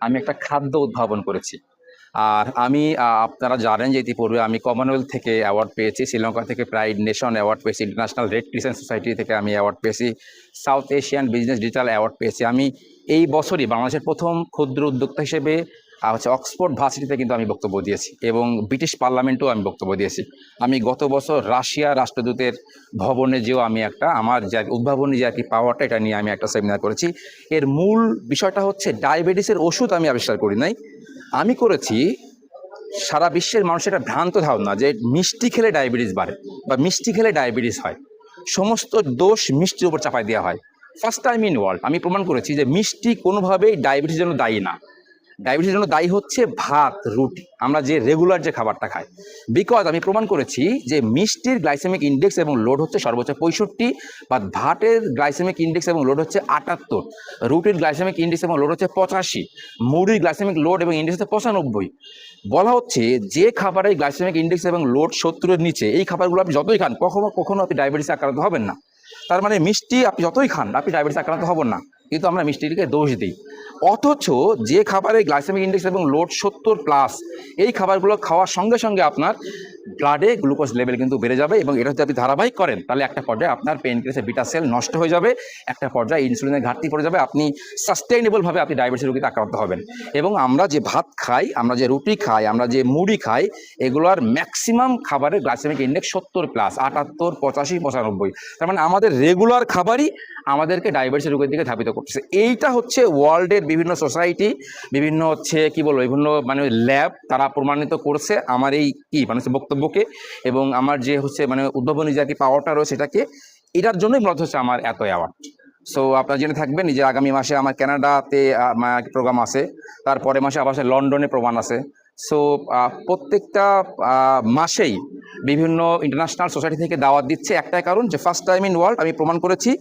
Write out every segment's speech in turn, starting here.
আমি একটা খাদ্য উদ্ভাবন করেছি। আর আমি আপনারা জানেন যে ইতিপূর্বে আমি কমনওয়েলথ থেকে অ্যাওয়ার্ড পেয়েছি, শ্রীলঙ্কা থেকে প্রাইড নেশন অ্যাওয়ার্ড পেয়েছি, ইন্টারন্যাশনাল রেড ক্রিসেন্ট সোসাইটি থেকে আমি অ্যাওয়ার্ড পেয়েছি, south Asian business digital award পেয়েছি। আমি এই বছরই বাংলাদেশের প্রথম ক্ষুদ্র উদ্যোক্তা হিসেবে হচ্ছে অক্সফোর্ড ভার্সিটিতে কিন্তু আমি বক্তব্য দিয়েছি এবং ব্রিটিশ পার্লামেন্টেও আমি বক্তব্য দিয়েছি। আমি গত বছর রাশিয়া রাষ্ট্রদূতের ভবনে যেও আমি একটা আমার যে উদ্ভাবনী যে আর কি পাওয়ারটা এটা নিয়ে আমি একটা সেমিনার করেছি। এর মূল বিষয়টা হচ্ছে ডায়াবেটিসের ওষুধ আমি আবিষ্কার করি নাই, আমি করেছি সারা বিশ্বের মানুষের একটা ভ্রান্ত ধারণা যে মিষ্টি খেলে ডায়াবেটিস বাড়ে বা মিষ্টি খেলে ডায়াবেটিস হয়, সমস্ত দোষ মিষ্টির উপর চাপাই দেওয়া হয়। ফার্স্ট টাইম ইন ওয়ার্ল্ড আমি প্রমাণ করেছি যে মিষ্টি কোনোভাবেই ডায়াবেটিসের জন্য দায়ী না। ডায়াবেটিসের জন্য দায়ী হচ্ছে ভাত, রুটি, আমরা যে রেগুলার যে খাবারটা খাই। বিকজ আমি প্রমাণ করেছি যে মিষ্টির গ্লাইসেমিক ইন্ডেক্স এবং লোড হচ্ছে সর্বোচ্চ 65, বা ভাতের গ্লাইসেমিক ইন্ডেক্স এবং লোড হচ্ছে 78, রুটির গ্লাইসেমিক ইন্ডেক্স এবং লোড হচ্ছে 85, মুড়ির গ্লাইসেমিক লোড এবং ইন্ডেক্স হচ্ছে 95। বলা হচ্ছে যে খাবারের গ্লাইসেমিক ইন্ডেক্স এবং লোড 70-এর নিচে এই খাবারগুলো আপনি যতই খান কখনো কখনো আপনি ডায়াবেটিসে আক্রান্ত হবেন না। তার মানে মিষ্টি আপনি যতই খান আপনি ডায়াবেটিস আক্রান্ত হবেন না, কিন্তু আমরা মিষ্টিটিকে দোষ দিই। অথচ যে খাবারের গ্লাইসেমিক ইন্ডেক্স এবং লোড 70+, এই খাবারগুলো খাওয়ার সঙ্গে সঙ্গে আপনার ব্লাডে গ্লুকোজ লেভেল কিন্তু বেড়ে যাবে, এবং এটা যদি আপনি ধারাবাহিক করেন তাহলে একটা পর্যায়ে আপনার পেনক্রিয়াসের বিটা সেল নষ্ট হয়ে যাবে, একটা পর্যায়ে ইনসুলিনের ঘাটতি পড়ে যাবে, আপনি সাস্টেইনেবলভাবে আপনি ডায়াবেটিস রোগীতে আক্রান্ত হবেন। এবং আমরা যে ভাত খাই, আমরা যে রুটি খাই, আমরা যে মুড়ি খাই, এগুলোর ম্যাক্সিমাম খাবারের গ্লাইসেমিক ইন্ডেক্স 70+, 78, 85, 95। তার মানে আমাদের রেগুলার খাবারই আমাদেরকে ডায়াবেটিস রোগের দিকে ধাবিত করতেছে। এইটা হচ্ছে ওয়ার্ল্ডের বিভিন্ন সোসাইটি, বিভিন্ন হচ্ছে কি বলবো, বিভিন্ন মানে ল্যাব তারা প্রমাণিত করছে আমার এই কি মানে বক্তব্যকে, এবং আমার যে হচ্ছে মানে উদ্ভাবনী যে আর কি পাওয়ারটা রয়েছে সেটাকে, এটার জন্যই মূলত হচ্ছে আমার এত অ্যাওয়ার্ড। সো আপনারা জেনে থাকবেন যে আগামী মাসে আমার কানাডাতে প্রোগ্রাম আছে, তারপরে মাসে আবার লন্ডনে প্রোগ্রাম আছে। সো প্রত্যেকটা মাসেই বিভিন্ন ইন্টারন্যাশনাল সোসাইটি থেকে দাওয়াত দিচ্ছে, একটাই কারণ যে ফার্স্ট টাইম ইন ওয়ার্ল্ড আমি প্রমাণ করেছি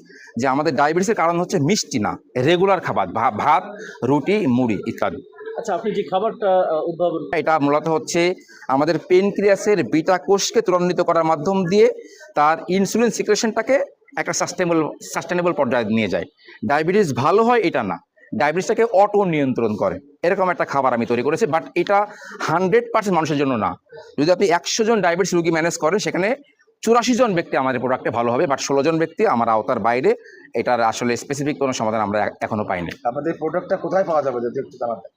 যে আমাদের ডায়াবেটিসের কারণ হচ্ছে মিষ্টি না, রেগুলার খাবার, ভাত, রুটি, মুড়ি ইত্যাদি। আচ্ছা, আপনি যে খাবারটা উদ্ভাবন, এটা মূলত হচ্ছে আমাদের পেনক্রিয়াসের বিটা কোষকে ত্বরান্বিত করার মাধ্যম দিয়ে তার ইনসুলিন সিক্রেশনটাকে একটা সাস্টেনেবল পর্যায়ে নিয়ে যায়। ডায়াবেটিস ভালো হয় এটা না, ডায়াবেটিসটাকে অটো নিয়ন্ত্রণ করে, এরকম একটা খাবার আমি তৈরি করেছি। বাট এটা 100% মানুষের জন্য না। যদি আপনি 100 জন ডায়াবেটিস রোগী ম্যানেজ করেন সেখানে 84 জন ব্যক্তি আমাদের প্রোডাক্টে ভালো হবে, বাট 16 জন ব্যক্তি আমার আওতার বাইরে। এটার আসলে স্পেসিফিক কোনো সমাধান আমরা এখনো পাইনি। আপনাদের প্রোডাক্টটা কোথায় পাওয়া যাবে যদি একটু জানাতেন?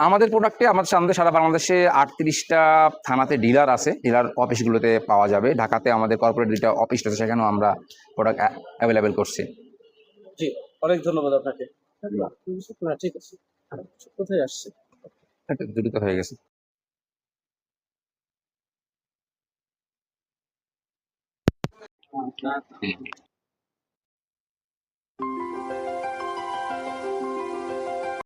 আমাদের প্রোডাক্টে আমাদের সামনে সারা বাংলাদেশে 38টা থানাতে ডিলার আছে, ডিলার অফিসগুলোতে পাওয়া যাবে। ঢাকাতে আমাদের কর্পোরেট দুইটা অফিস আছে, সেখানেও আমরা প্রোডাক্ট অ্যাভেলেবেল করছি। জি, অনেক ধন্যবাদ আপনাকে। ঠিক আছে, কোথায় আসছে? দ্রুত হয়ে গেছে।